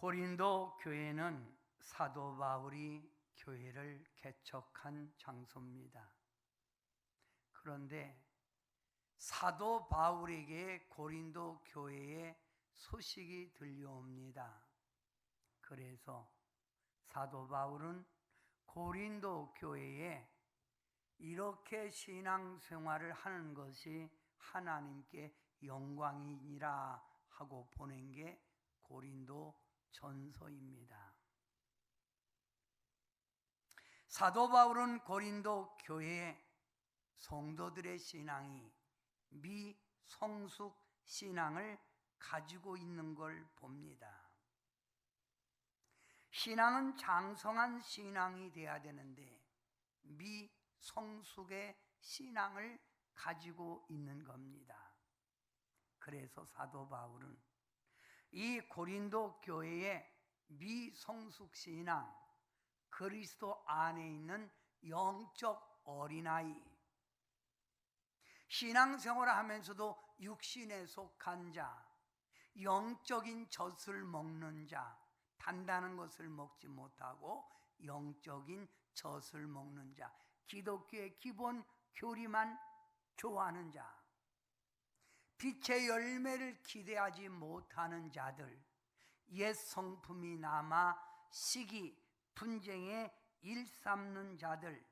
고린도 교회는 사도 바울이 교회를 개척한 장소입니다. 그런데 사도 바울에게 고린도 교회의 소식이 들려옵니다. 그래서 사도 바울은 고린도 교회에 이렇게 신앙생활을 하는 것이 하나님께 영광이니라 하고 보낸 게 고린도 전서입니다. 사도 바울은 고린도 교회의 성도들의 신앙이 미성숙 신앙을 가지고 있는 걸 봅니다. 신앙은 장성한 신앙이 돼야 되는데 미성숙의 신앙을 가지고 있는 겁니다. 그래서 사도 바울은 이 고린도 교회의 미성숙 신앙, 그리스도 안에 있는 영적 어린아이, 신앙생활을 하면서도 육신에 속한 자, 영적인 젖을 먹는 자, 단단한 것을 먹지 못하고 영적인 젖을 먹는 자, 기독교의 기본 교리만 좋아하는 자, 빛의 열매를 기대하지 못하는 자들, 옛 성품이 남아 시기, 분쟁에 일삼는 자들,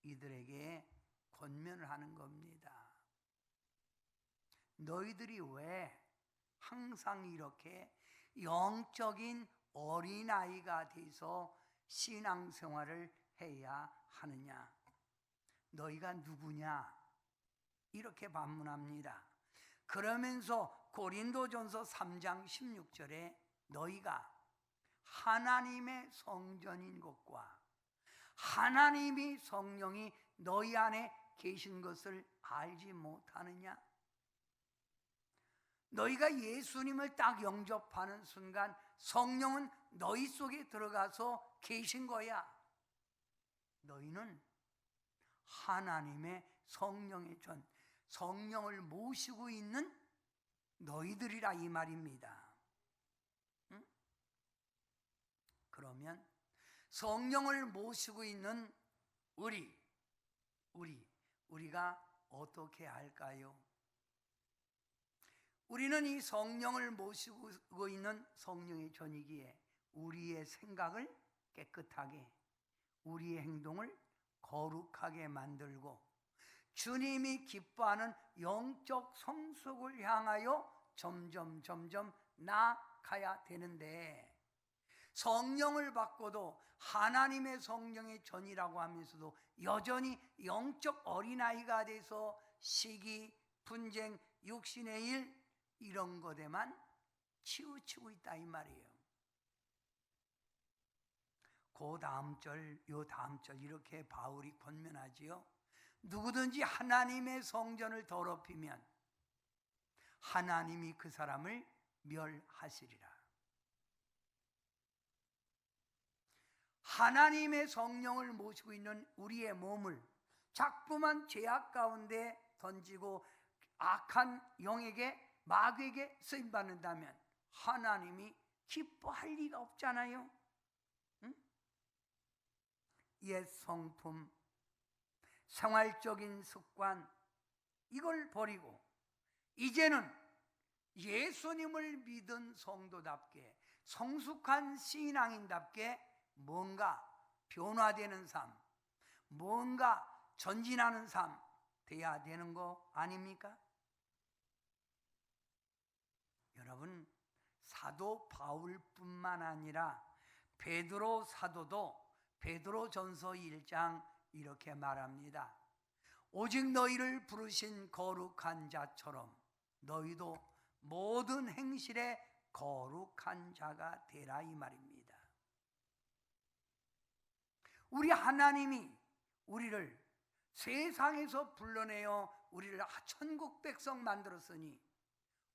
이들에게 권면을 하는 겁니다. 너희들이 왜 항상 이렇게 영적인 어린아이가 돼서 신앙생활을 해야 하느냐? 너희가 누구냐? 이렇게 반문합니다. 그러면서 고린도전서 3장 16절에 너희가 하나님의 성전인 것과 하나님이 성령이 너희 안에 계신 것을 알지 못하느냐? 너희가 예수님을 딱 영접하는 순간 성령은 너희 속에 들어가서 계신 거야. 너희는 하나님의 성령의 전, 성령을 모시고 있는 너희들이라 이 말입니다. 응? 그러면 성령을 모시고 있는 우리가 어떻게 할까요? 우리는 이 성령을 모시고 있는 성령의 전이기에 우리의 생각을 깨끗하게, 우리의 행동을 거룩하게 만들고 주님이 기뻐하는 영적 성숙을 향하여 점점 나아가야 되는데, 성령을 받고도 하나님의 성령의 전이라고 하면서도 여전히 영적 어린아이가 돼서 시기, 분쟁, 육신의 일 이런 것에만 치우치고 있다 이 말이에요. 그 다음 절, 요 다음 절 이렇게 바울이 권면하지요. 누구든지 하나님의 성전을 더럽히면 하나님이 그 사람을 멸하시리라. 하나님의 성령을 모시고 있는 우리의 몸을 자꾸만 죄악 가운데 던지고 악한 영에게, 마귀에게 쓰임받는다면 하나님이 기뻐할 리가 없잖아요. 응? 옛 성품, 생활적인 습관, 이걸 버리고 이제는 예수님을 믿은 성도답게, 성숙한 신앙인답게 뭔가 변화되는 삶, 뭔가 전진하는 삶 돼야 되는 거 아닙니까? 여러분, 사도 바울뿐만 아니라 베드로 사도도 베드로전서 1장 이렇게 말합니다. 오직 너희를 부르신 거룩한 자처럼 너희도 모든 행실에 거룩한 자가 되라 이 말입니다. 우리 하나님이 우리를 세상에서 불러내어 우리를 천국 백성 만들었으니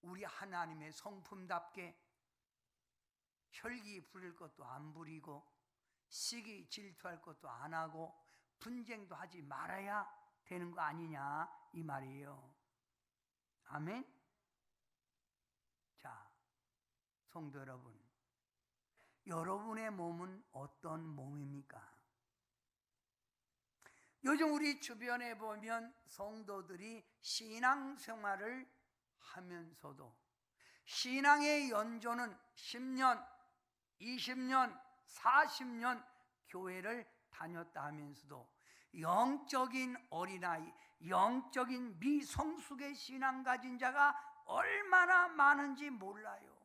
우리 하나님의 성품답게 혈기 부릴 것도 안 부리고 시기 질투할 것도 안 하고 분쟁도 하지 말아야 되는 거 아니냐 이 말이에요. 아멘. 자, 성도 여러분, 여러분의 몸은 어떤 몸입니까? 요즘 우리 주변에 보면 성도들이 신앙생활을 하면서도 신앙의 연조는 10년, 20년, 40년 교회를 다녔다 하면서도 영적인 어린아이, 영적인 미성숙의 신앙 가진 자가 얼마나 많은지 몰라요.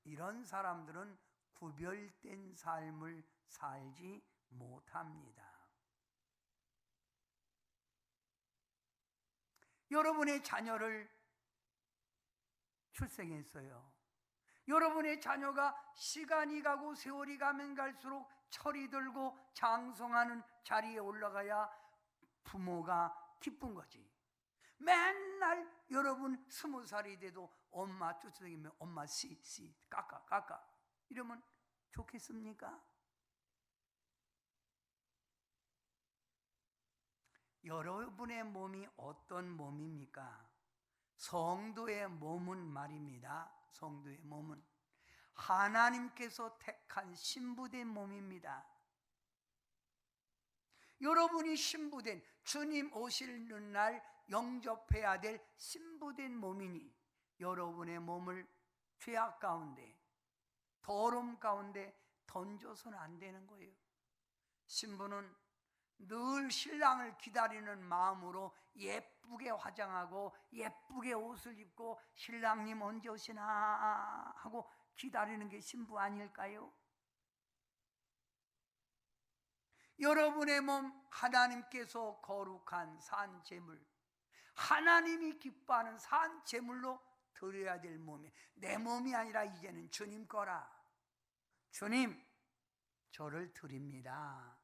이런 사람들은 구별된 삶을 살지 못합니다. 여러분의 자녀를 출생했어요. 여러분의 자녀가 시간이 가고 세월이 가면 갈수록 철이 들고 장성하는 자리에 올라가야 부모가 기쁜 거지. 맨날 여러분 20살이 돼도 엄마 쫓아다니면 엄마 씨 깎아 이러면 좋겠습니까? 여러분의 몸이 어떤 몸입니까? 성도의 몸은 말입니다. 성도의 몸은 하나님께서 택한 신부된 몸입니다. 여러분이 신부된, 주님 오시는 날 영접해야 될 신부된 몸이니 여러분의 몸을 죄악 가운데, 더러움 가운데 던져서는 안 되는 거예요. 신부는 늘 신랑을 기다리는 마음으로 예쁘게 화장하고 예쁘게 옷을 입고 신랑님 언제 오시나 하고 기다리는 게 신부 아닐까요? 여러분의 몸 하나님께서 거룩한 산 제물, 하나님이 기뻐하는 산 제물로 드려야 될 몸이, 내 몸이 아니라 이제는 주님 거라. 주님, 저를 드립니다.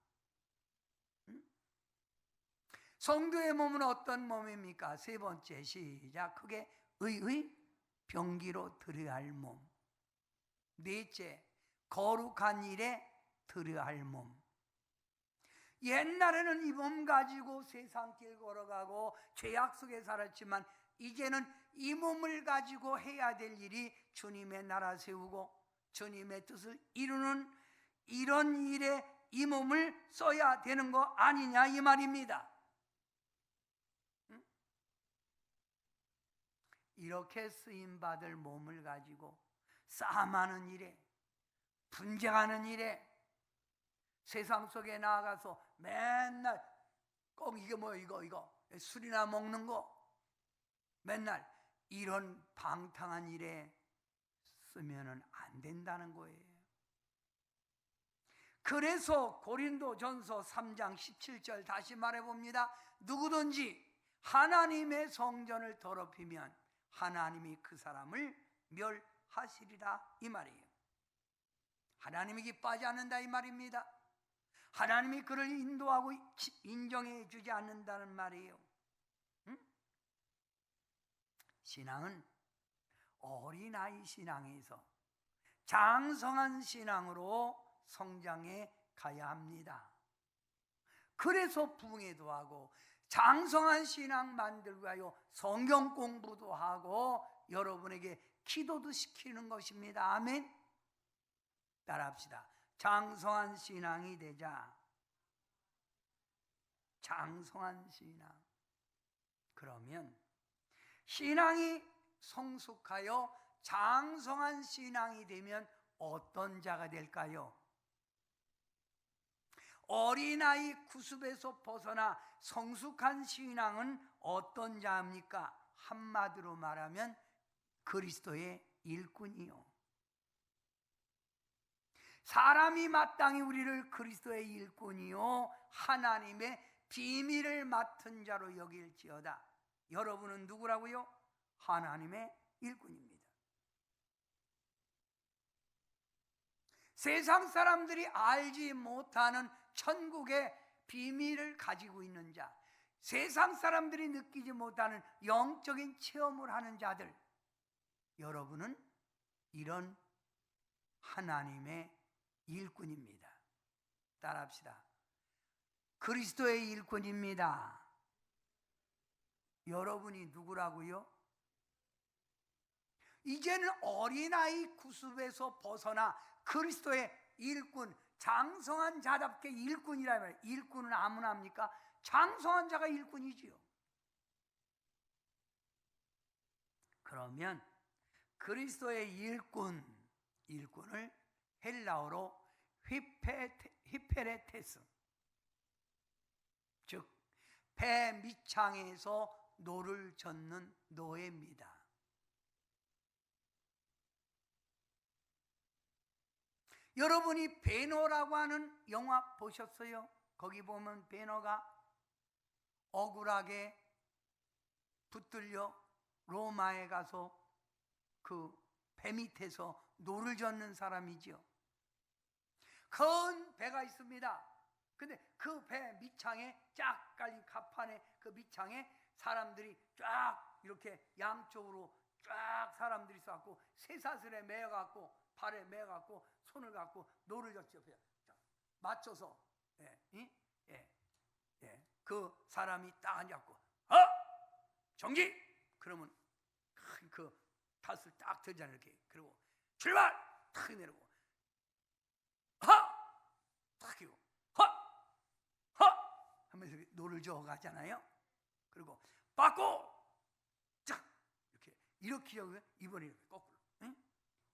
성도의 몸은 어떤 몸입니까? 세 번째, 시작. 크게 병기로 드려야 할 몸. 넷째, 거룩한 일에 드려야 할 몸. 옛날에는 이 몸 가지고 세상 길 걸어가고 죄악 속에 살았지만 이제는 이 몸을 가지고 해야 될 일이 주님의 나라 세우고 주님의 뜻을 이루는 이런 일에 이 몸을 써야 되는 거 아니냐 이 말입니다. 이렇게 쓰임받을 몸을 가지고 싸움하는 일에, 분쟁하는 일에, 세상 속에 나아가서 맨날 꼭 이게 뭐 이거 술이나 먹는 거, 맨날 이런 방탕한 일에 쓰면은 안 된다는 거예요. 그래서 고린도전서 3장 17절 다시 말해봅니다. 누구든지 하나님의 성전을 더럽히면 하나님이 그 사람을 멸하시리라 이 말이에요. 하나님이 기뻐하지 않는다 이 말입니다. 하나님이 그를 인도하고 인정해 주지 않는다는 말이에요. 신앙은 어린아이 신앙에서 장성한 신앙으로 성장해 가야 합니다. 그래서 부흥회도 하고 장성한 신앙 만들고 하여 성경 공부도 하고 여러분에게 기도도 시키는 것입니다. 아멘. 따라합시다. 장성한 신앙이 되자. 장성한 신앙. 그러면 신앙이 성숙하여 장성한 신앙이 되면 어떤 자가 될까요? 어린아이 구습에서 벗어나 성숙한 신앙은 어떤 자입니까? 한마디로 말하면 그리스도의 일꾼이요. 사람이 마땅히 우리를 그리스도의 일꾼이요 하나님의 비밀을 맡은 자로 여길지어다. 여러분은 누구라고요? 하나님의 일꾼입니다. 세상 사람들이 알지 못하는 천국의 비밀을 가지고 있는 자, 세상 사람들이 느끼지 못하는 영적인 체험을 하는 자들, 여러분은 이런 하나님의 일꾼입니다. 따라합시다. 그리스도의 일꾼입니다. 여러분이 누구라고요? 이제는 어린아이 구습에서 벗어나 그리스도의 일꾼, 장성한 자답게 일꾼이라 말이에요. 일꾼은 아무나 합니까? 장성한 자가 일꾼이지요. 그러면 그리스도의 일꾼을 헬라어로 휘페레테스, 즉 배 밑창에서 노를 젓는 노예입니다. 여러분이 베너라고 하는 영화 보셨어요? 거기 보면 베너가 억울하게 붙들려 로마에 가서 그 배 밑에서 노를 젓는 사람이죠. 큰 배가 있습니다. 근데 그 배 밑창에 쫙 깔린 갑판에 그 밑창에 사람들이 쫙 이렇게 양쪽으로 쫙 사람들이 쏘고 쇠사슬에 매어갖고 발에 매어갖고 손을 갖고 노를 젓죠. 맞춰서 그 사람이 딱 앉았고 정지! 그러면 그 탓을 딱 들잖아요. 이렇게. 그리고 출발! 탁 내리고 탁 끼고 하면서 노를 저어 가잖아요. 그리고 빠꾸! 쫙! 이렇게 이번에 이렇게 거꾸로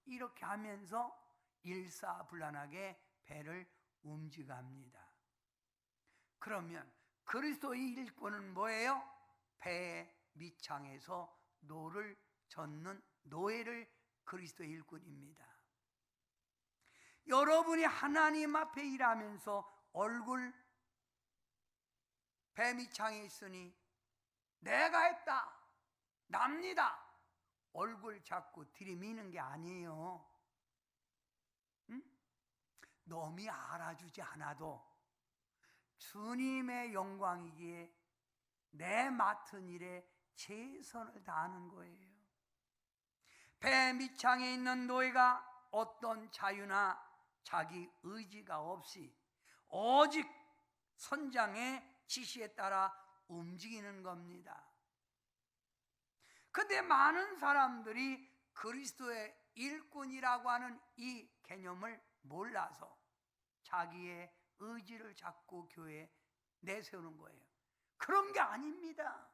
이렇게 하면서 일사불란하게 배를 움직합니다. 그러면 그리스도의 일꾼은 뭐예요? 배 밑창에서 노를 젓는 노예를 그리스도의 일꾼입니다. 여러분이 하나님 앞에 일하면서 얼굴 배 밑창에 있으니 내가 했다, 납니다, 얼굴 자꾸 들이미는 게 아니에요. 남이 알아주지 않아도 주님의 영광이기에 내 맡은 일에 최선을 다하는 거예요. 배 밑창에 있는 노예가 어떤 자유나 자기 의지가 없이 오직 선장의 지시에 따라 움직이는 겁니다. 근데 많은 사람들이 그리스도의 일꾼이라고 하는 이 개념을 몰라서 자기의 의지를 자꾸 교회에 내세우는 거예요. 그런 게 아닙니다.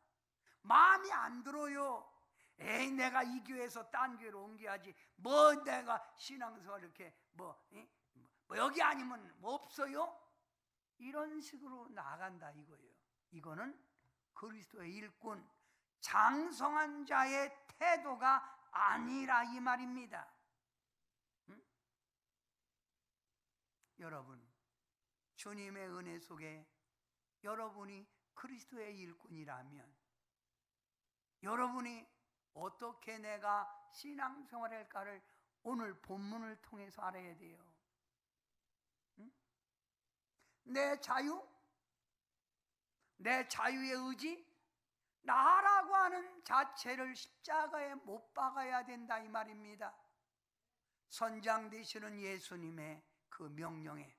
마음이 안 들어요. 에이, 내가 이 교회에서 딴 교회로 옮겨야지. 뭐 내가 신앙생활 이렇게 뭐 여기 아니면 뭐 없어요? 이런 식으로 나간다 이거예요. 이거는 그리스도의 일꾼, 장성한 자의 태도가 아니라 이 말입니다. 여러분, 주님의 은혜 속에 여러분이 그리스도의 일꾼이라면 여러분이 어떻게 내가 신앙생활할까를 오늘 본문을 통해서 알아야 돼요. 내 자유, 내 자유의 의지, 나라고 하는 자체를 십자가에 못 박아야 된다 이 말입니다. 선장 되시는 예수님의 그 명령에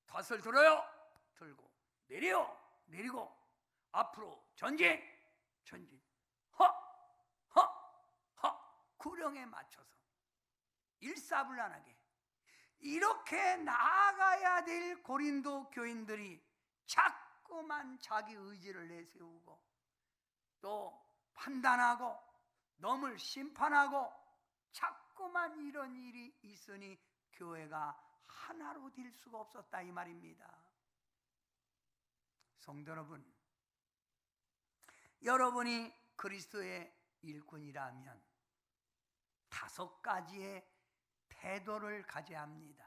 덫을 들어요, 들고 내리고 앞으로 전진 구령에 맞춰서 일사불란하게 이렇게 나아가야 될 고린도 교인들이 자꾸만 자기 의지를 내세우고 또 판단하고 남을 심판하고 자꾸만 이런 일이 있으니 교회가 하나로 될 수가 없었다 이 말입니다. 성도 여러분, 여러분이 그리스도의 일꾼이라면 5가지의 태도를 가져야 합니다.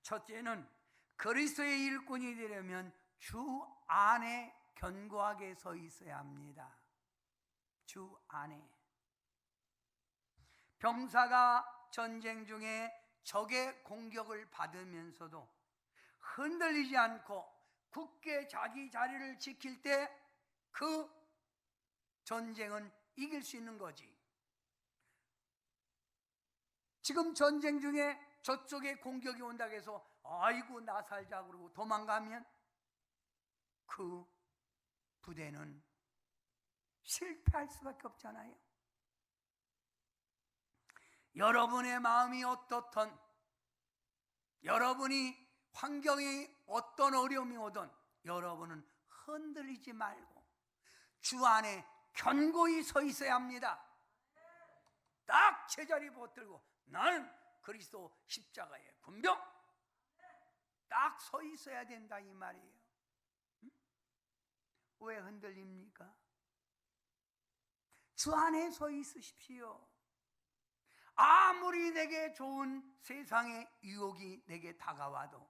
첫째는 그리스도의 일꾼이 되려면 주 안에 견고하게 서 있어야 합니다. 주 안에. 병사가 전쟁 중에 적의 공격을 받으면서도 흔들리지 않고 굳게 자기 자리를 지킬 때 그 전쟁은 이길 수 있는 거지. 지금 전쟁 중에 저쪽에 공격이 온다고 해서 아이고 나 살자 그러고 도망가면 그 부대는 실패할 수밖에 없잖아요. 여러분의 마음이 어떻든, 여러분이 환경이 어떤 어려움이 오든 여러분은 흔들리지 말고 주 안에 견고히 서 있어야 합니다. 딱 제자리 붙들고 나는 그리스도 십자가의 군병, 딱 서 있어야 된다 이 말이에요. 왜 흔들립니까? 주 안에 서 있으십시오. 아무리 내게 좋은 세상의 유혹이 내게 다가와도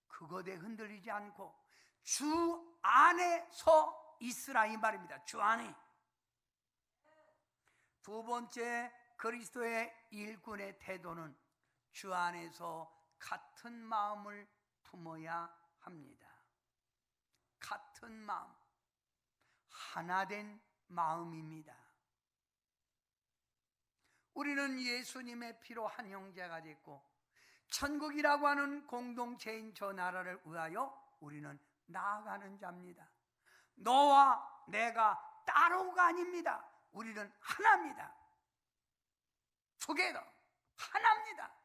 그것에 흔들리지 않고 주 안에 서 있으라 이 말입니다. 주 안에. 두 번째, 그리스도의 일꾼의 태도는 주 안에서 같은 마음을 품어야 합니다. 같은 마음, 하나된 마음입니다. 우리는 예수님의 피로 한 형제가 됐고 천국이라고 하는 공동체인 저 나라를 위하여 우리는 나아가는 자입니다. 너와 내가 따로가 아닙니다. 우리는 하나입니다. together, 하나입니다.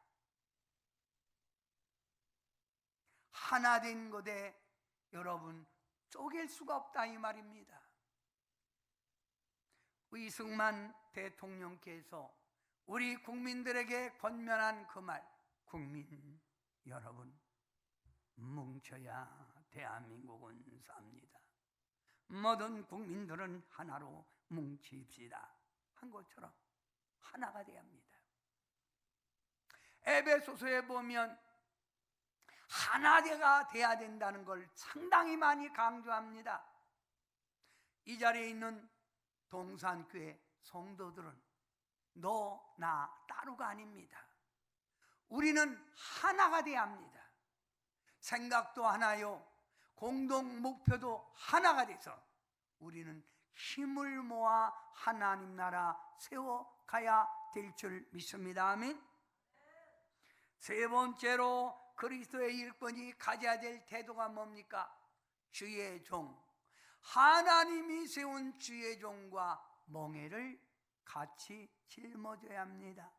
하나 된 것에 여러분 쪼갤 수가 없다 이 말입니다. 이승만 대통령께서 우리 국민들에게 권면한 그 말, 국민 여러분 뭉쳐야 대한민국은 삽니다. 모든 국민들은 하나로 뭉칩시다 한 것처럼 하나가 돼야 합니다. 에베소서에 보면 하나가 돼야 된다는 걸 상당히 많이 강조합니다. 이 자리에 있는 동산교회 성도들은 너, 나 따로가 아닙니다. 우리는 하나가 돼야 합니다. 생각도 하나요, 공동 목표도 하나가 돼서 우리는 힘을 모아 하나님 나라 세워가야 될 줄 믿습니다. 아멘. 세 번째로 그리스도의 일꾼이 가져야 될 태도가 뭡니까? 주의 종, 하나님이 세운 주의 종과 멍에를 같이 짊어져야 합니다.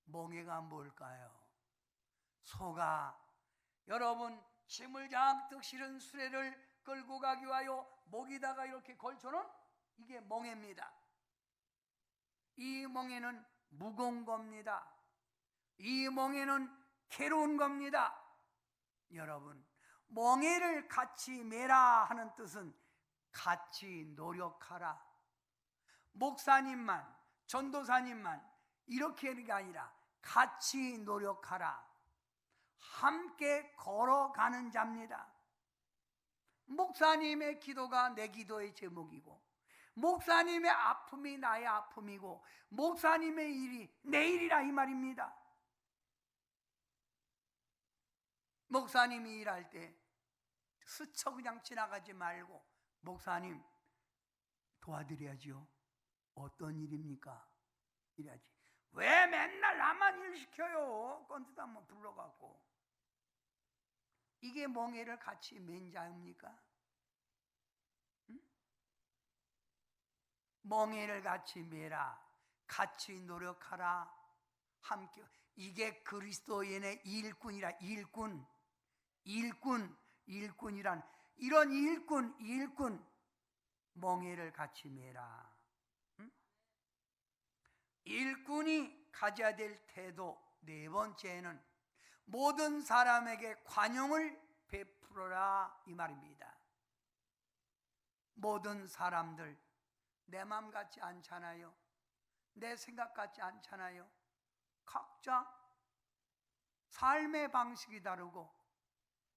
멍에가 뭘까요? 소가 여러분 짐을 잔뜩 실은 수레를 끌고 가기 위하여 목에다가 이렇게 걸쳐놓은 이게 멍에입니다. 이 멍에는 무거운 겁니다. 이 멍에는 괴로운 겁니다. 여러분, 멍에를 같이 매라 하는 뜻은 같이 노력하라. 목사님만, 전도사님만 이렇게 하는 게 아니라 같이 노력하라. 함께 걸어가는 자입니다. 목사님의 기도가 내 기도의 제목이고, 목사님의 아픔이 나의 아픔이고, 목사님의 일이 내 일이라 이 말입니다. 목사님이 일할 때 스쳐 그냥 지나가지 말고, 목사님 도와드려야지요. 어떤 일입니까? 이래야지. 왜 맨날 나만 일 시켜요? 건드다 한번 불러갖고. 이게 멍에를 같이 맨 자입니까? 응? 멍에를 같이 매라. 같이 노력하라. 함께. 이게 그리스도인의 일꾼이라. 일꾼이란 이런 일꾼 멍에를 같이 매라. 응? 일꾼이 가져야 될 태도 네 번째는 모든 사람에게 관용을 베풀어라 이 말입니다. 모든 사람들 내 마음 같지 않잖아요. 내 생각 같지 않잖아요. 각자 삶의 방식이 다르고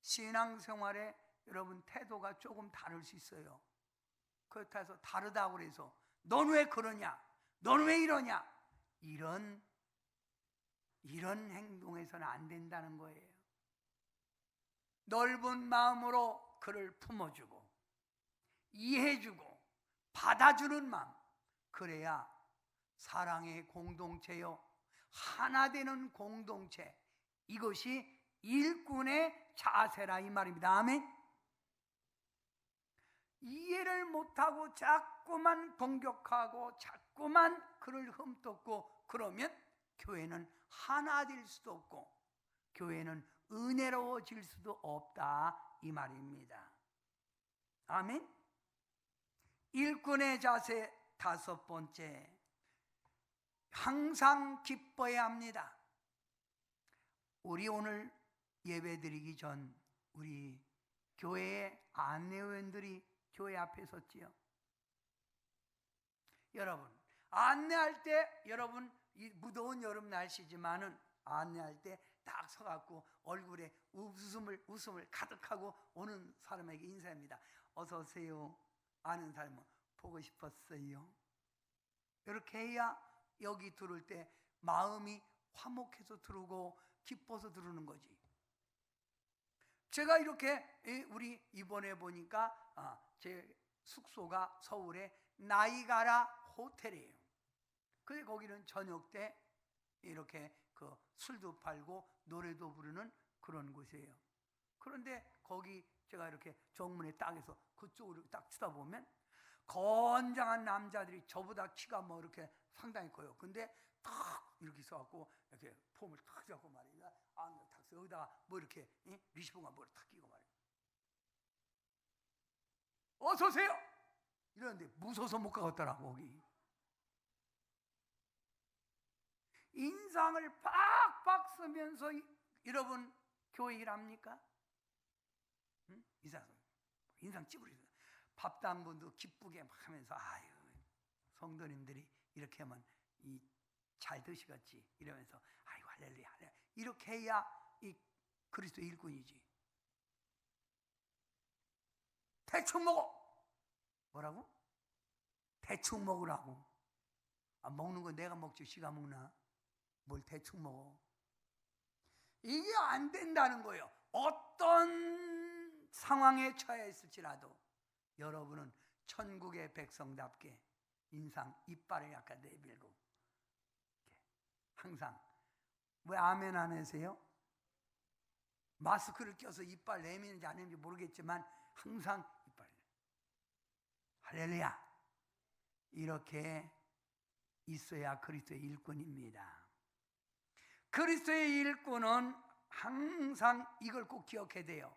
신앙생활에 여러분 태도가 조금 다를 수 있어요. 그렇다 해서 다르다고 해서 넌 왜 그러냐? 넌 왜 이러냐? 이런 행동에서는 안 된다는 거예요. 넓은 마음으로 그를 품어주고 이해해주고 받아주는 마음, 그래야 사랑의 공동체요, 하나 되는 공동체, 이것이 일꾼의 자세라 이 말입니다. 아멘. 이해를 못하고 자꾸만 공격하고 자꾸만 그를 흠덮고 그러면 교회는 하나 될 수도 없고 교회는 은혜로워질 수도 없다 이 말입니다. 아멘. 일꾼의 자세 다섯 번째, 항상 기뻐해야 합니다. 우리 오늘 예배 드리기 전 우리 교회의 안내원들이 교회 앞에 섰지요. 여러분, 안내할 때 여러분 이 무더운 여름 날씨지만은 안내할 때 딱 서갖고 얼굴에 웃음을 가득하고 오는 사람에게 인사합니다. 어서 오세요. 아는 사람은 보고 싶었어요. 이렇게 해야 여기 들을 때 마음이 화목해서 들어오고 기뻐서 들으는 거지. 제가 이렇게 우리 이번에 보니까 제 숙소가 서울의 나이가라 호텔이에요. 근데 거기는 저녁 때 이렇게 그 술도 팔고 노래도 부르는 그런 곳이에요. 그런데 거기 제가 이렇게 정문에 딱 해서 그쪽으로 딱 쳐다보면 건장한 남자들이 저보다 키가 뭐 이렇게 상당히 커요. 근데 탁 이렇게 써갖고 이렇게 폼을 탁 잡고 말이야. 탁 써. 여기다가 뭐 이렇게 리시본가 뭐 탁 끼고 말이야. 어서 오세요. 이러는데 무서워서 못 가겠더라고 거기. 인상을 팍팍 쓰면서 여러분 교회 일합니까? 응? 인상 찌푸리죠. 밥도 한 번도 기쁘게 막 하면서 아유 성도님들이 이렇게 하면 잘 드시겠지 이러면서 아이고 할렐루야 이렇게 해야 이 그리스도 일꾼이지. 대충 먹어. 뭐라고? 대충 먹으라고. 먹는 거 내가 먹지 지가 먹나? 뭘 대충 먹어. 이게 안 된다는 거예요. 어떤 상황에 처해 있을지라도 여러분은 천국의 백성답게 인상 이빨을 약간 내밀고 항상. 왜 아멘 안 하세요? 마스크를 껴서 이빨 내미는지 안 내미는지 모르겠지만 항상 이빨 할렐루야 이렇게 있어야 그리스도의 일꾼입니다. 그리스도의 일꾼은 항상 이걸 꼭 기억해야 돼요.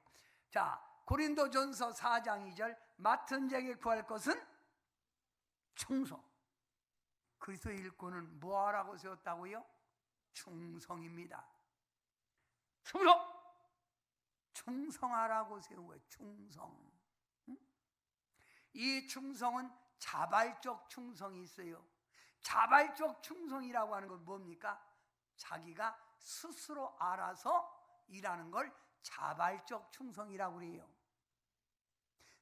자, 고린도전서 4장 2절 맡은 자에게 구할 것은 충성. 그리스도의 일꾼은 뭐하라고 세웠다고요? 충성입니다. 충성하라고 세운 거예요. 충성. 응? 이 충성은 자발적 충성이 있어요. 자발적 충성이라고 하는 건 뭡니까? 자기가 스스로 알아서 일하는 걸 자발적 충성이라고 그래요.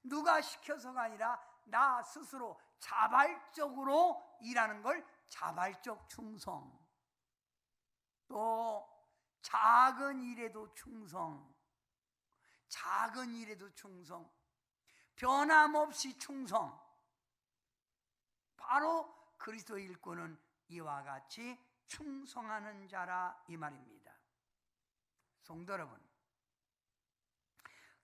누가 시켜서가 아니라 나 스스로 자발적으로 일하는 걸 자발적 충성. 또 작은 일에도 충성. 작은 일에도 충성. 변함없이 충성. 바로 그리스도 일꾼은 이와 같이 충성하는 자라 이 말입니다. 성도 여러분,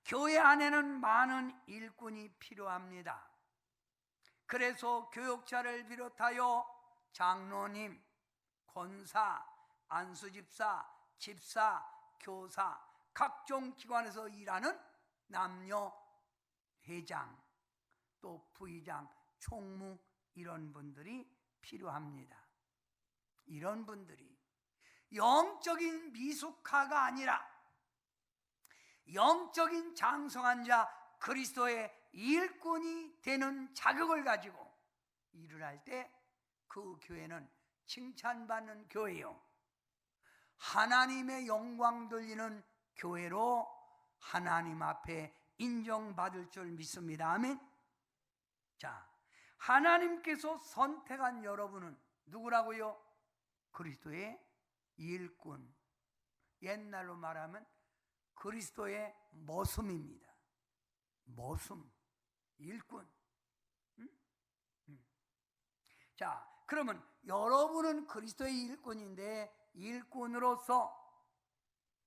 교회 안에는 많은 일꾼이 필요합니다. 그래서 교역자를 비롯하여 장로님, 권사, 안수집사, 집사, 교사, 각종 기관에서 일하는 남녀 회장, 또 부의장, 총무 이런 분들이 필요합니다. 이런 분들이 영적인 미숙하가 아니라 영적인 장성한 자 그리스도의 일꾼이 되는 자격을 가지고 일을 할 때 그 교회는 칭찬받는 교회요, 하나님의 영광 돌리는 교회로 하나님 앞에 인정받을 줄 믿습니다. 아멘. 자, 하나님께서 선택한 여러분은 누구라고요? 그리스도의 일꾼. 옛날로 말하면 그리스도의 머슴입니다. 머슴, 일꾼. 자, 그러면 여러분은 그리스도의 일꾼인데 일꾼으로서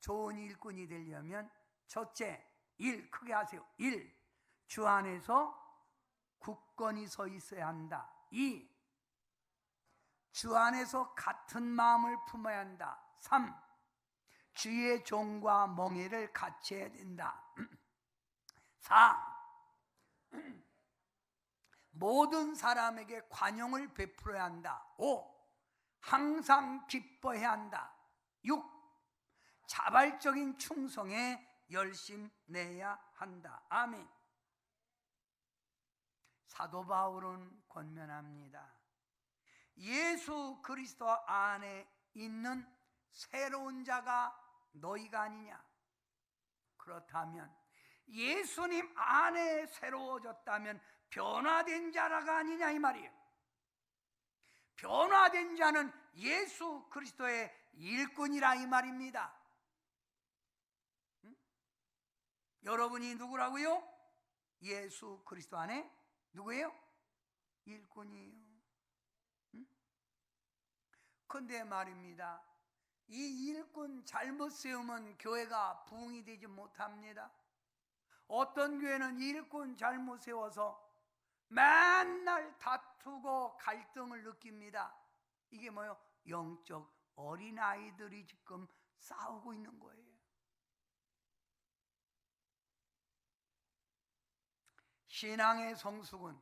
좋은 일꾼이 되려면 첫째, 일 크게 하세요. 일, 주 안에서 굳건히 서 있어야 한다. 이, 주 안에서 같은 마음을 품어야 한다. 3. 주의 종과 멍에를 같이 해야 된다. 4. 모든 사람에게 관용을 베풀어야 한다. 5. 항상 기뻐해야 한다. 6. 자발적인 충성에 열심 내야 한다. 아멘. 사도 바울은 권면합니다. 예수 그리스도 안에 있는 새로운 자가 너희가 아니냐? 그렇다면 예수님 안에 새로워졌다면 변화된 자라가 아니냐 이 말이에요. 변화된 자는 예수 그리스도의 일꾼이라 이 말입니다. 응? 여러분이 누구라고요? 예수 그리스도 안에 누구예요? 일꾼이에요. 그런데 말입니다, 이 일꾼 잘못 세우면 교회가 부흥이 되지 못합니다. 어떤 교회는 일꾼 잘못 세워서 맨날 다투고 갈등을 느낍니다. 이게 뭐예요? 영적 어린아이들이 지금 싸우고 있는 거예요. 신앙의 성숙은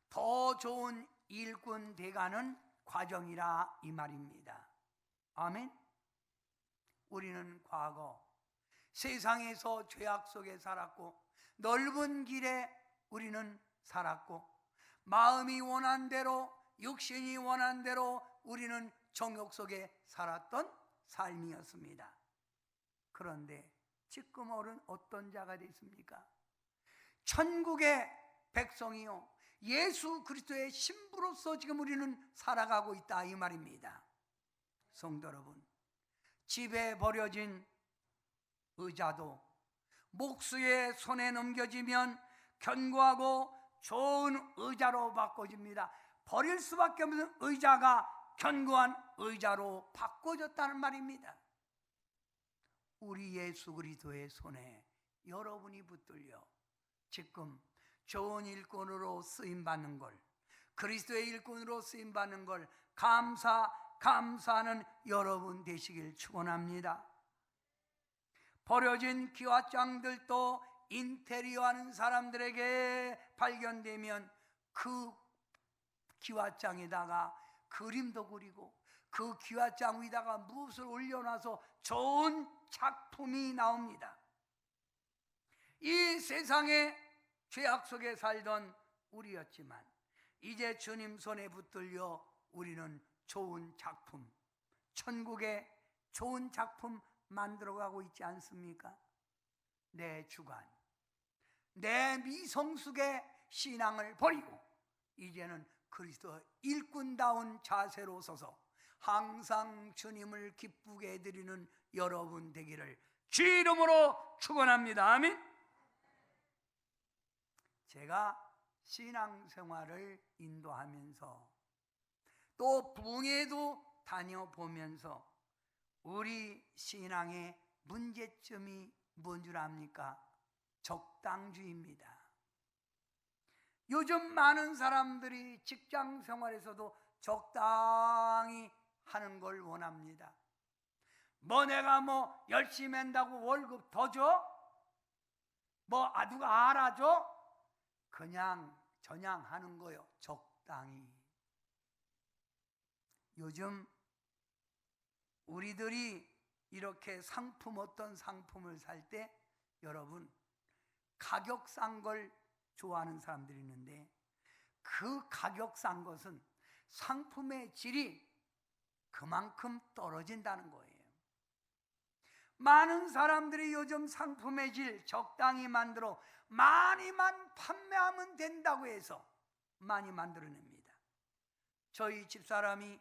더 좋은 일꾼 돼가는 과정이라 이 말입니다. 아멘. 우리는 과거 세상에서 죄악 속에 살았고 넓은 길에 우리는 살았고 마음이 원한 대로 육신이 원한 대로 우리는 정욕 속에 살았던 삶이었습니다. 그런데 지금은 어떤 자가 됐습니까? 천국의 백성이요 예수 그리스도의 신부로서 지금 우리는 살아가고 있다 이 말입니다. 성도 여러분, 집에 버려진 의자도 목수의 손에 넘겨지면 견고하고 좋은 의자로 바꿔집니다. 버릴 수밖에 없는 의자가 견고한 의자로 바꿔졌다는 말입니다. 우리 예수 그리스도의 손에 여러분이 붙들려 지금 좋은 일꾼으로 쓰임받는 걸, 그리스도의 일꾼으로 쓰임받는 걸 감사하는 여러분 되시길 축원합니다. 버려진 기와장들도 인테리어하는 사람들에게 발견되면 그 기와장에다가 그림도 그리고 그 기와장 위다가 무엇을 올려놔서 좋은 작품이 나옵니다. 이 세상에 죄악 속에 살던 우리였지만 이제 주님 손에 붙들려 우리는 좋은 작품, 천국의 좋은 작품 만들어가고 있지 않습니까? 내 주관, 내 미성숙의 신앙을 버리고 이제는 그리스도 일꾼다운 자세로 서서 항상 주님을 기쁘게 해드리는 여러분 되기를 주 이름으로 축원합니다. 아멘. 제가 신앙생활을 인도하면서 또 부흥회도 다녀보면서 우리 신앙의 문제점이 뭔 줄 압니까? 적당주의입니다. 요즘 많은 사람들이 직장 생활에서도 적당히 하는 걸 원합니다. 내가 열심히 한다고 월급 더 줘? 누가 알아줘? 그냥 하는 거요. 적당히. 요즘 우리들이 이렇게 어떤 상품을 살 때 여러분 가격 싼 걸 좋아하는 사람들이 있는데 그 가격 싼 것은 상품의 질이 그만큼 떨어진다는 거예요. 많은 사람들이 요즘 상품의 질 적당히 만들어 많이만 판매하면 된다고 해서 많이 만들어냅니다. 저희 집사람이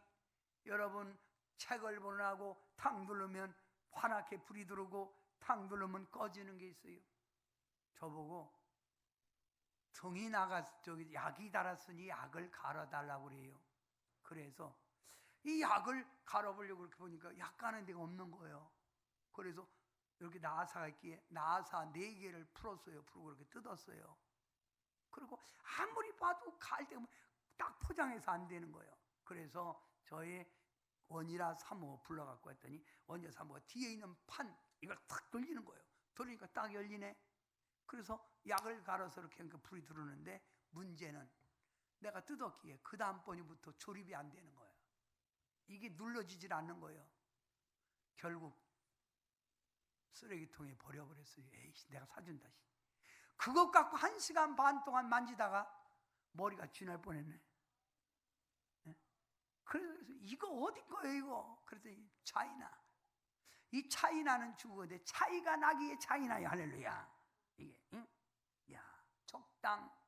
여러분 책을 보느라고 탁 누르면 환하게 불이 들어오고 탁 누르면 꺼지는 게 있어요. 저보고 등이 약이 달았으니 약을 갈아달라고 그래요. 그래서 이 약을 갈아보려고 그렇게 보니까 약 가는 데가 없는 거예요. 그래서 이렇게 나사가 있기에 나사 4개를 풀었어요. 풀고 이렇게 뜯었어요. 그리고 아무리 봐도 갈 때 딱 포장해서 안 되는 거예요. 그래서 저의 원이라 사모 불러갖고 했더니 원이라 사모가 뒤에 있는 판 이걸 탁 돌리는 거예요. 돌리니까 딱 열리네. 그래서 약을 갈아서 이렇게 하니까 불이 들어오는데 문제는 내가 뜯었기에 그 다음번부터 조립이 안 되는 거예요. 이게 눌러지질 않는 거예요. 결국 쓰레기통에 버려버렸어요. 에이씨, 내가 사준다. 그것 갖고 1시간 반 동안 만지다가 머리가 쥐날 뻔했네. 그래서 이거 어디 거예요 이거? 그랬더니 차이나. 이 차이나는 중국어인데 차이가 나기에 차이나요. 할렐루야. 이게 응? 야, 적당하게.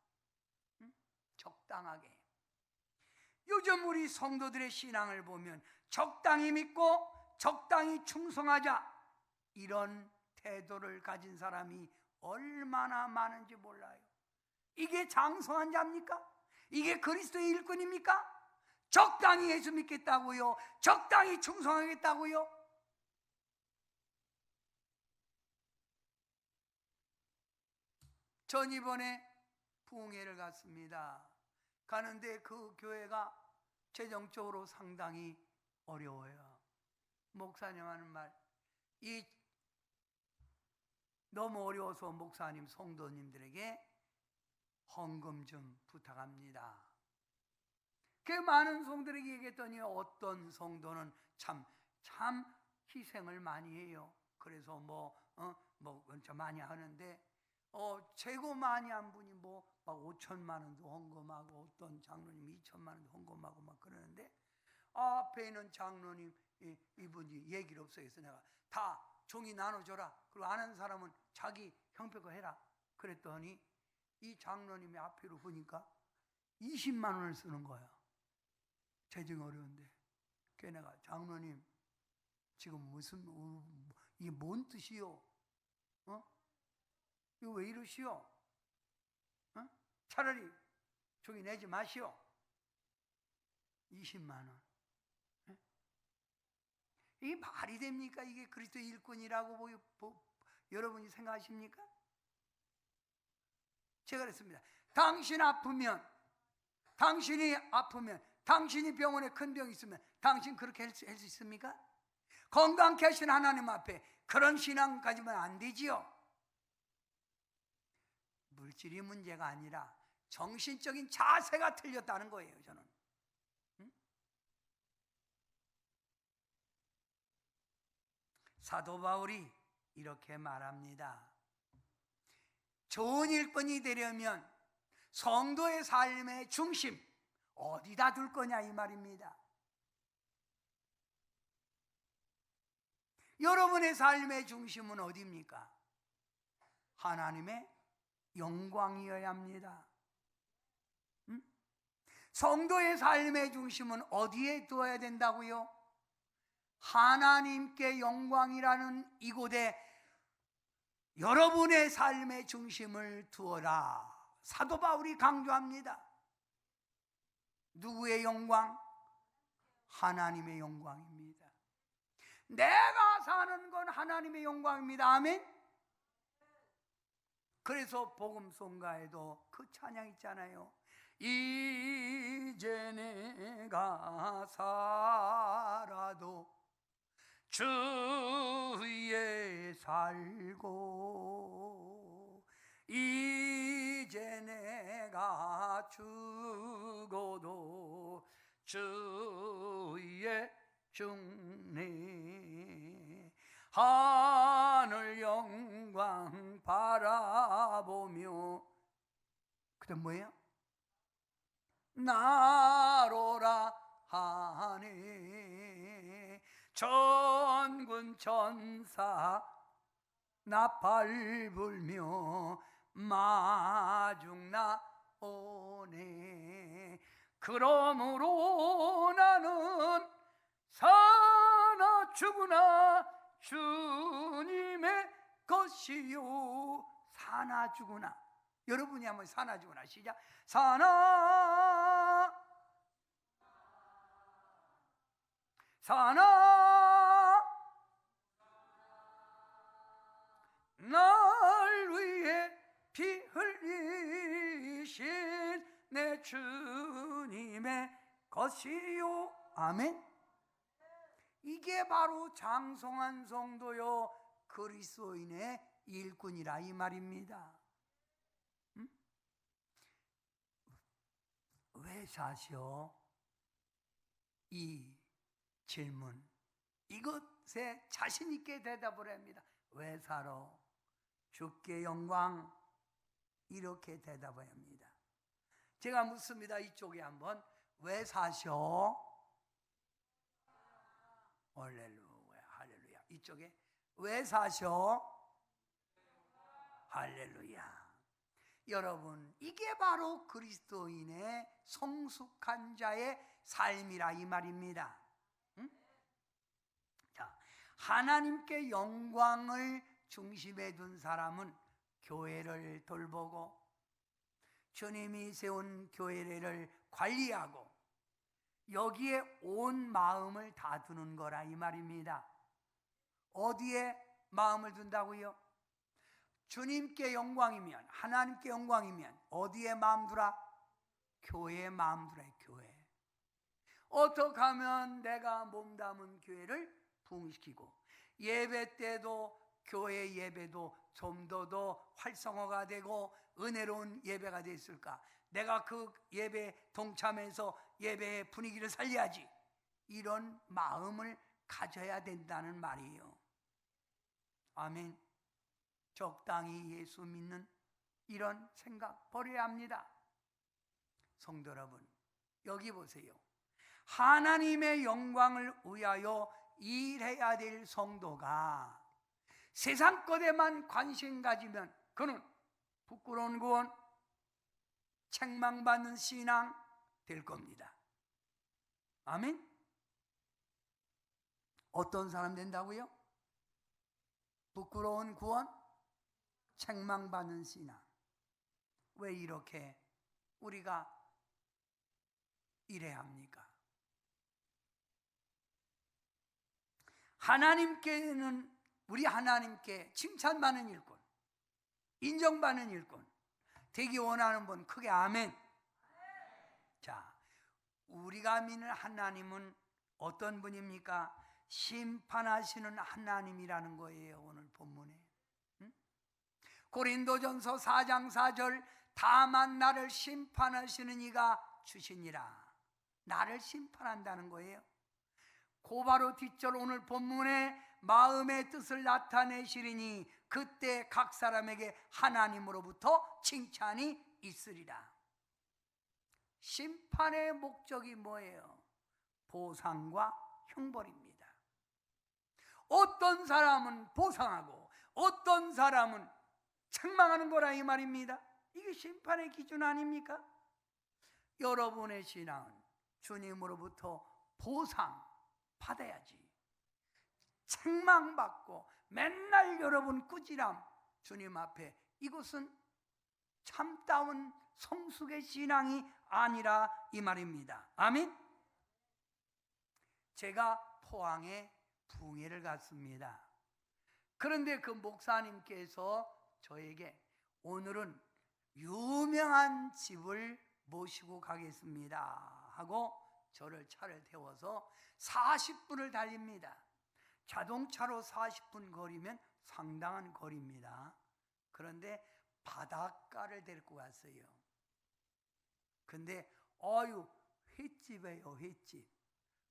요즘 우리 성도들의 신앙을 보면 적당히 믿고 적당히 충성하자, 이런 태도를 가진 사람이 얼마나 많은지 몰라요. 이게 장성한 자입니까? 이게 그리스도의 일꾼입니까? 적당히 예수 믿겠다고요? 적당히 충성하겠다고요? 전 이번에 부흥회를 갔습니다. 가는데 그 교회가 재정적으로 상당히 어려워요. 목사님 하는 말, 너무 어려워서 목사님, 성도님들에게 헌금 좀 부탁합니다. 그 많은 성도들에게 얘기했더니 어떤 성도는 참 희생을 많이 해요. 그래서 좀 많이 하는데 최고 많이 한 분이 막 5천만 원도 헌금하고, 어떤 장로님 2천만 원도 헌금하고 막 그러는데, 앞에 있는 장로님 이분이 얘기를 없어해서 내가 다 종이 나눠줘라. 그리고 아는 사람은 자기 형편껏 해라. 그랬더니 이 장로님이 앞으로 보니까 20만 원을 쓰는 거야. 재정이 어려운데. 그래서 내가 장로님 지금 이게 뭔 뜻이요? 이거 왜 이러시오? 차라리 종이 내지 마시오. 20만 원. 이게 말이 됩니까? 이게 그리스도의 일꾼이라고 여러분이 생각하십니까? 제가 그랬습니다. 당신이 아프면, 당신이 병원에 큰 병이 있으면 당신 그렇게 할 수 있습니까? 건강케 하신 하나님 앞에 그런 신앙 가지면 안 되지요. 물질이 문제가 아니라 정신적인 자세가 틀렸다는 거예요, 저는. 사도 바울이 이렇게 말합니다. 좋은 일꾼이 되려면 성도의 삶의 중심 어디다 둘 거냐, 이 말입니다. 여러분의 삶의 중심은 어디입니까? 하나님의 영광이어야 합니다. 성도의 삶의 중심은 어디에 두어야 된다고요? 하나님께 영광이라는 이곳에 여러분의 삶의 중심을 두어라. 사도 바울이 강조합니다. 누구의 영광? 하나님의 영광입니다. 내가 사는 건 하나님의 영광입니다. 아멘. 그래서 복음송가에도 그 찬양 있잖아요. 이제 내가 살아도 주 위에 살고, 이제 내가 죽어도 주 위에 죽네. 하늘 영광 바라보며, 그다음 뭐예요? 나로라 하네. 전군 천사 나팔 불며 마중 나오네. 그러므로 나는 사나 죽으나 주님의 것이요. 사나 죽으나. 여러분이 한번 사나 죽으나 시작. 사나 날 위해 피 흘리신 내 주님의 것이요. 아멘. 이게 바로 장성한 성도요 그리스도인의 일꾼이라 이 말입니다. 왜 사시오? 이 질문, 이것에 자신 있게 대답을 합니다. 왜 살아? 주께 영광. 이렇게 대답을 합니다. 제가 묻습니다. 이쪽에 한번. 왜 사셔? 할렐루야, 할렐루야. 이쪽에 왜 사셔? 할렐루야. 여러분, 이게 바로 그리스도인의 성숙한 자의 삶이라 이 말입니다. 자, 하나님께 영광을 중심에 둔 사람은 교회를 돌보고 주님이 세운 교회를 관리하고 여기에 온 마음을 다 두는 거라 이 말입니다. 어디에 마음을 둔다고요? 주님께 영광이면, 하나님께 영광이면 어디에 마음 두라? 교회에 마음 두라. 교회. 어떻게 하면 내가 몸담은 교회를 부흥시키고 예배 때도 교회 예배도 좀 더 활성화가 되고 은혜로운 예배가 됐을까? 내가 그 예배에 동참해서 예배의 분위기를 살려야지. 이런 마음을 가져야 된다는 말이에요. 아멘. 적당히 예수 믿는 이런 생각 버려야 합니다. 성도 여러분, 여기 보세요. 하나님의 영광을 위하여 일해야 될 성도가 세상 것에만 관심 가지면 그는 부끄러운 구원, 책망받는 신앙 될 겁니다. 아멘. 어떤 사람 된다고요? 부끄러운 구원, 책망받는 신앙. 왜 이렇게 우리가 이래야 합니까? 하나님께는, 우리 하나님께 칭찬받는 일꾼, 인정받는 일꾼 되기 원하는 분 크게 아멘. 자, 우리가 믿는 하나님은 어떤 분입니까? 심판하시는 하나님이라는 거예요. 오늘 본문에. 고린도전서 4장 4절, 다만 나를 심판하시는 이가 주시니라. 나를 심판한다는 거예요. 그 바로 뒷절 오늘 본문에 마음의 뜻을 나타내시리니 그때 각 사람에게 하나님으로부터 칭찬이 있으리라. 심판의 목적이 뭐예요? 보상과 형벌입니다. 어떤 사람은 보상하고 어떤 사람은 책망하는 거라 이 말입니다. 이게 심판의 기준 아닙니까? 여러분의 신앙은 주님으로부터 보상 받아야지. 책망받고 맨날 여러분 꾸지람 주님 앞에, 이것은 참다운 성숙의 신앙이 아니라 이 말입니다. 아멘. 제가 포항에 붕해를 갔습니다. 그런데 그 목사님께서 저에게 오늘은 유명한 집을 모시고 가겠습니다 하고 저를 차를 태워서 40분을 달립니다. 자동차로 40분 거리면 상당한 거리입니다. 그런데 바닷가를 데리고 갔어요. 근데 횟집이에요, 횟집.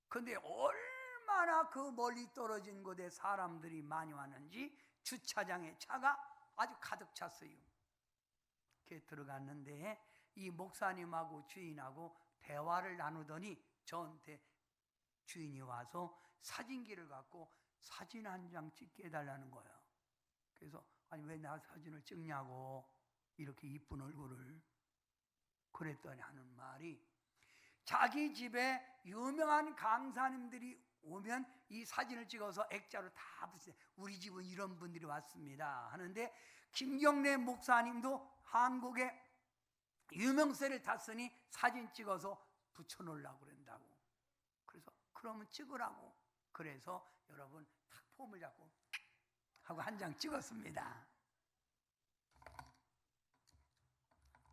근데 얼마나 그 멀리 떨어진 곳에 사람들이 많이 왔는지 주차장에 차가 아주 가득 찼어요. 이렇게 들어갔는데 이 목사님하고 주인하고 대화를 나누더니 저한테 주인이 와서 사진기를 갖고 사진 한 장 찍게 해달라는 거예요. 그래서 아니 왜 나 사진을 찍냐고, 이렇게 이쁜 얼굴을. 그랬더니 하는 말이, 자기 집에 유명한 강사님들이 오면 이 사진을 찍어서 액자로 다 붙여요. 우리 집은 이런 분들이 왔습니다 하는데 김경래 목사님도 한국에 유명세를 탔으니 사진 찍어서 붙여놓으려고 그런다고. 그래서 그러면 찍으라고. 그래서 여러분 탁 폼을 잡고 하고 한 장 찍었습니다.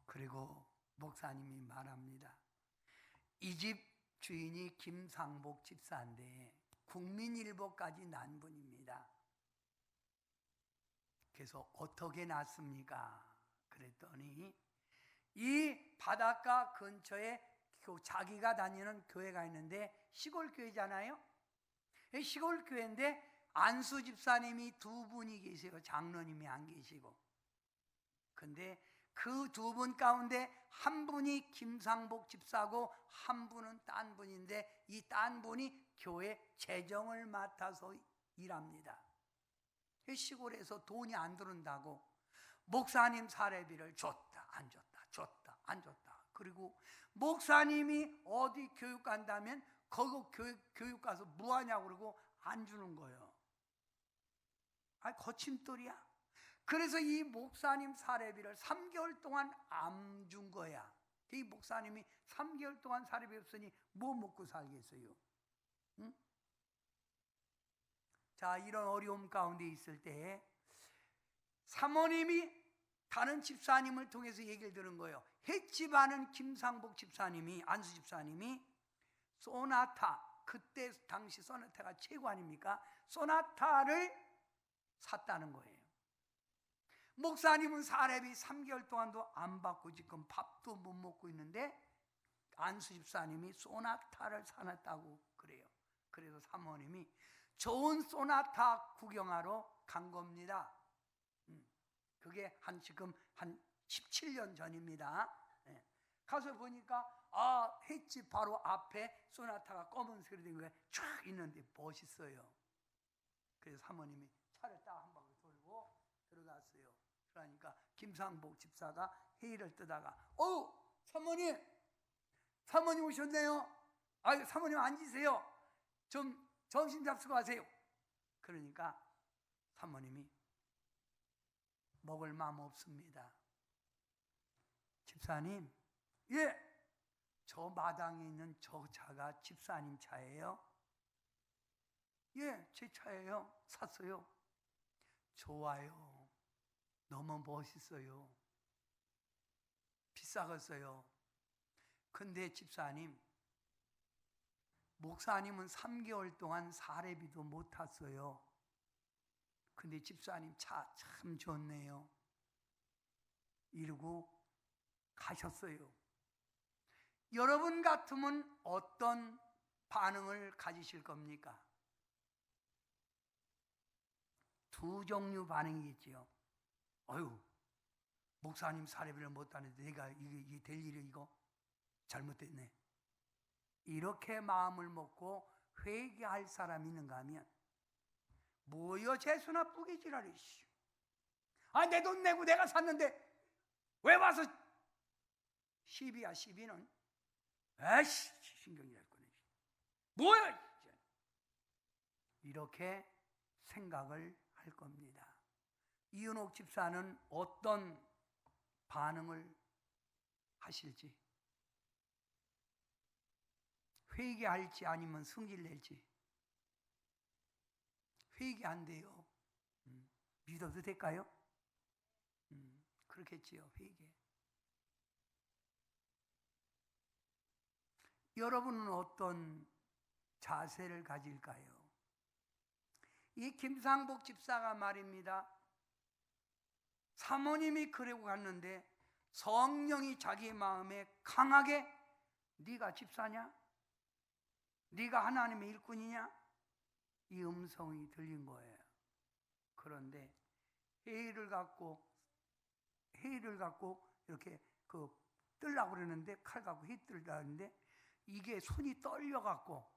그리고 목사님이 말합니다. 이 집 주인이 김상복 집사인데 국민일보까지 난 분입니다. 그래서 어떻게 났습니까? 그랬더니 이 바닷가 근처에 자기가 다니는 교회가 있는데 시골 교회잖아요. 시골 교회인데 안수 집사님이 두 분이 계세요. 장로님이 안 계시고. 근데 그 두 분 가운데 한 분이 김상복 집사고 한 분은 딴 분인데 이 딴 분이 교회 재정을 맡아서 일합니다. 시골에서 돈이 안 들어온다고 목사님 사례비를 줬다 안 줬다 줬다 안 줬다. 그리고 목사님이 어디 교육 간다면 거기 교육 가서 뭐 하냐고 그러고 안 주는 거예요. 거침돌이야. 그래서 이 목사님 사례비를 3개월 동안 안 준 거야. 이 목사님이 3개월 동안 사례비 없으니 뭐 먹고 살겠어요? 응? 자, 이런 어려움 가운데 있을 때 사모님이 다른 집사님을 통해서 얘기를 들은 거예요. 횟집하는 김상복 집사님이, 안수 집사님이 소나타, 그때 당시 소나타가 최고 아닙니까? 소나타를 샀다는 거예요. 목사님은 사례비 3개월 동안도 안 받고 지금 밥도 못 먹고 있는데 안수 집사님이 소나타를 사놨다고 그래요. 그래서 사모님이 좋은 소나타 구경하러 간 겁니다. 그게 지금 한 17년 전입니다. 가서 보니까 횟집 바로 앞에 소나타가 검은색으로 된 거에 쫙 있는데 멋있어요. 그래서 사모님이 차를 딱 한 바퀴 돌고 들어갔어요. 그러니까 김상복 집사가 회의를 뜨다가 사모님 오셨네요. 사모님 앉으세요. 좀 점심 잡수고 가세요. 그러니까 사모님이 먹을 마음 없습니다. 집사님, 예, 저 마당에 있는 저 차가 집사님 차예요? 예, 제 차예요. 샀어요. 좋아요. 너무 멋있어요. 비싸겠어요. 근데 집사님, 목사님은 3개월 동안 사례비도 못 탔어요. 근데 집사님 차 참 좋네요. 이러고 가셨어요. 여러분 같으면 어떤 반응을 가지실 겁니까? 두 종류 반응이겠지요. 목사님 사례비를 못 타는데 내가 이게 될 일이 이거 잘못됐네. 이렇게 마음을 먹고 회개할 사람이 있는가 하면 뭐여 재수나 뿌개지라리. 내 돈 내고 내가 샀는데 왜 와서 시비야. 시비는 에이씨 신경이 날 거네. 뭐야 이렇게 생각을 할 겁니다. 이은옥 집사는 어떤 반응을 하실지, 회개할지 아니면 승질 낼지. 회개 안 돼요. 믿어도 될까요? 그렇겠지요. 회개. 여러분은 어떤 자세를 가질까요? 이 김상복 집사가 말입니다. 사모님이 그러고 갔는데 성령이 자기 마음에 강하게 네가 집사냐? 네가 하나님의 일꾼이냐? 이 음성이 들린 거예요. 그런데 회의를 갖고 이렇게 뜨려고 그러는데 칼 갖고 휘뜰려고 하는데 이게 손이 떨려갖고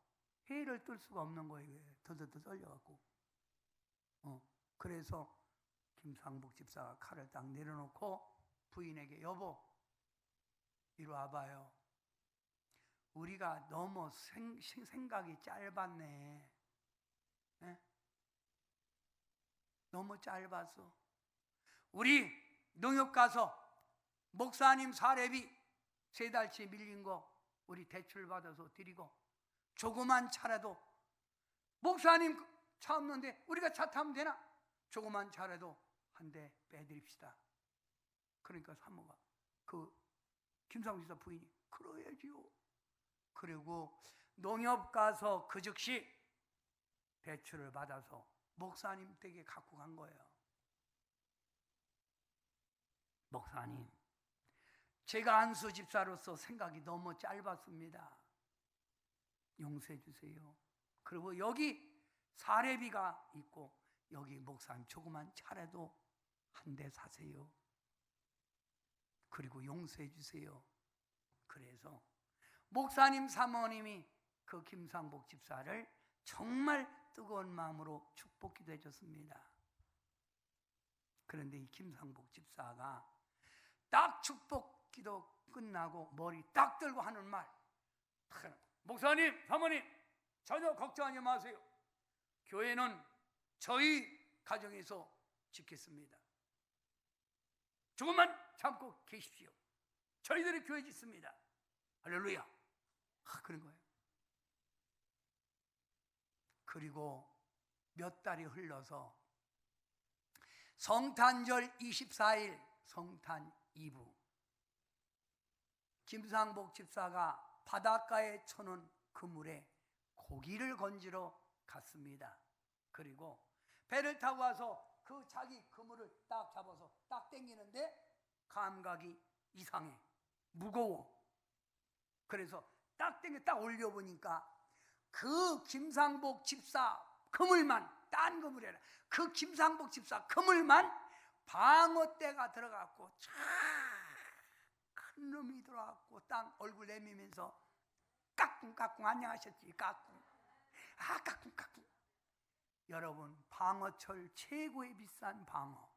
회의를 뜰 수가 없는 거예요. 더더더 떨려갖고. 그래서 김상복 집사가 칼을 딱 내려놓고 부인에게 여보 이리 와봐요. 우리가 너무 생각이 짧았네. 네? 너무 짧아서 우리 농협 가서 목사님 사례비 3달치 밀린 거 우리 대출 받아서 드리고 조그만 차라도 목사님 차 없는데 우리가 차 타면 되나? 조그만 차라도 한 대 빼드립시다. 그러니까 사모가 김상복 집사 부인이 그러야지요. 그리고 농협 가서 그 즉시 배추를 받아서 목사님 댁에 갖고 간 거예요. 목사님, 제가 안수 집사로서 생각이 너무 짧았습니다. 용서해 주세요. 그리고 여기 사례비가 있고 여기 목사님 조그만 차라도 한 대 사세요. 그리고 용서해 주세요. 그래서 목사님 사모님이 그 김상복 집사를 정말 뜨거운 마음으로 축복 기도해 줬습니다. 그런데 이 김상복 집사가 딱 축복 기도 끝나고 머리 딱 들고 하는 말, 목사님, 사모님, 전혀 걱정하지 마세요. 교회는 저희 가정에서 짓겠습니다. 조금만 참고 계십시오. 저희들이 교회 짓습니다. 할렐루야. 그런 거예요. 그리고 몇 달이 흘러서 성탄절 24일 성탄 이브, 김상복 집사가 바닷가에 쳐놓은 그물에 고기를 건지러 갔습니다. 그리고 배를 타고 와서 그 자기 그물을 딱 잡아서 딱 당기는데 감각이 이상해, 무거워. 그래서 딱 당겨 딱 올려보니까 그 김상복 집사 그물만, 딴 그물이 아니라 그 김상복 집사 그물만 방어대가 들어갔고 큰 놈이 들어갔고 땅 얼굴 내미면서 까꿍까꿍 안녕하셨지, 까꿍. 까꿍까꿍. 여러분, 방어철 최고의 비싼 방어,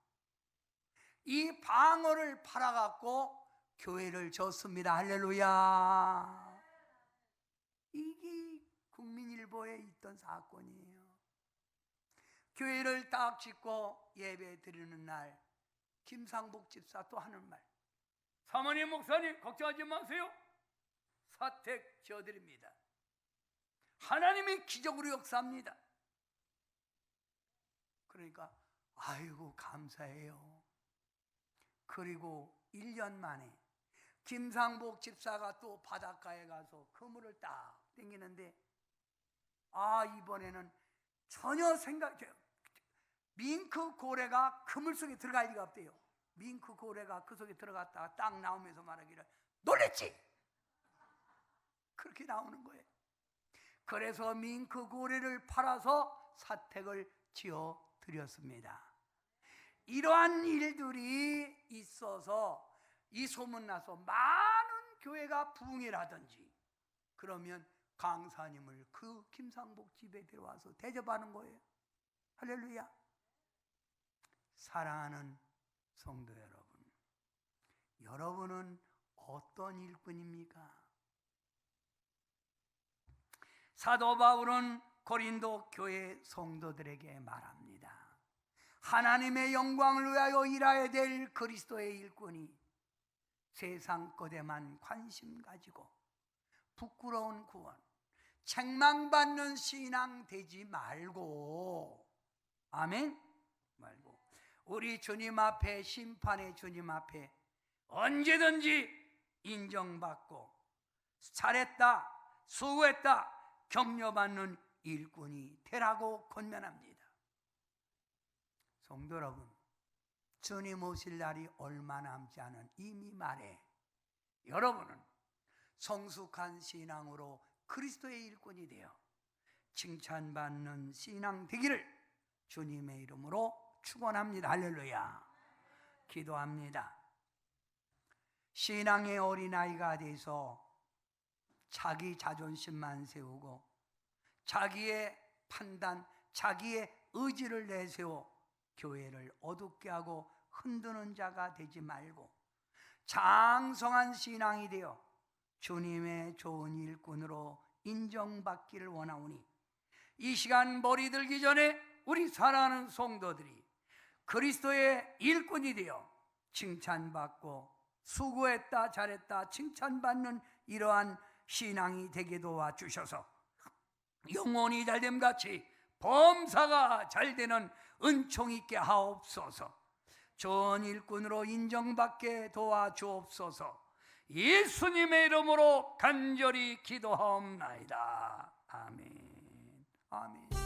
이 방어를 팔아갖고 교회를 졌습니다. 할렐루야. 이게 국민일보에 있던 사건이에요. 교회를 딱 짓고 예배 드리는 날 김상복 집사 또 하는 말, 사모님, 목사님 걱정하지 마세요. 사택 지어드립니다. 하나님이 기적으로 역사합니다. 그러니까 아이고 감사해요. 그리고 1년 만에 김상복 집사가 또 바닷가에 가서 그물을 딱 당기는데, 이번에는 전혀 밍크 고래가 그물 속에 들어갈 리가 없대요. 밍크 고래가 그 속에 들어갔다가 딱 나오면서 말하기를 놀랬지, 그렇게 나오는 거예요. 그래서 밍크 고래를 팔아서 사택을 지어 드렸습니다. 이러한 일들이 있어서 이 소문나서 많은 교회가 부흥회라든지 그러면 강사님을 그 김상복 집에 들어와서 대접하는 거예요. 할렐루야. 사랑하는 성도 여러분, 여러분은 어떤 일꾼입니까? 사도 바울은 고린도 교회 성도들에게 말합니다. 하나님의 영광을 위하여 일해야 될 그리스도의 일꾼이 세상 것에만 관심 가지고 부끄러운 구원, 책망받는 신앙 되지 말고, 아멘? 말고 우리 주님 앞에, 심판의 주님 앞에 언제든지 인정받고 잘했다, 수고했다 격려받는 일꾼이 되라고 권면합니다. 성도 여러분, 주님 오실 날이 얼마 남지 않은 이미 말에 여러분은 성숙한 신앙으로 그리스도의 일꾼이 되어 칭찬받는 신앙 되기를 주님의 이름으로 축원합니다. 할렐루야. 기도합니다. 신앙의 어린아이가 돼서 자기 자존심만 세우고 자기의 판단, 자기의 의지를 내세워 교회를 어둡게 하고 흔드는 자가 되지 말고 장성한 신앙이 되어 주님의 좋은 일꾼으로 인정받기를 원하오니, 이 시간 머리 들기 전에 우리 사랑하는 성도들이 그리스도의 일꾼이 되어 칭찬받고 수고했다, 잘했다 칭찬받는 이러한 신앙이 되게 도와주셔서 영혼이 잘됨같이 범사가 잘되는 은총 있게 하옵소서. 좋은 일꾼으로 인정받게 도와주옵소서. 예수님의 이름으로 간절히 기도하옵나이다. 아멘.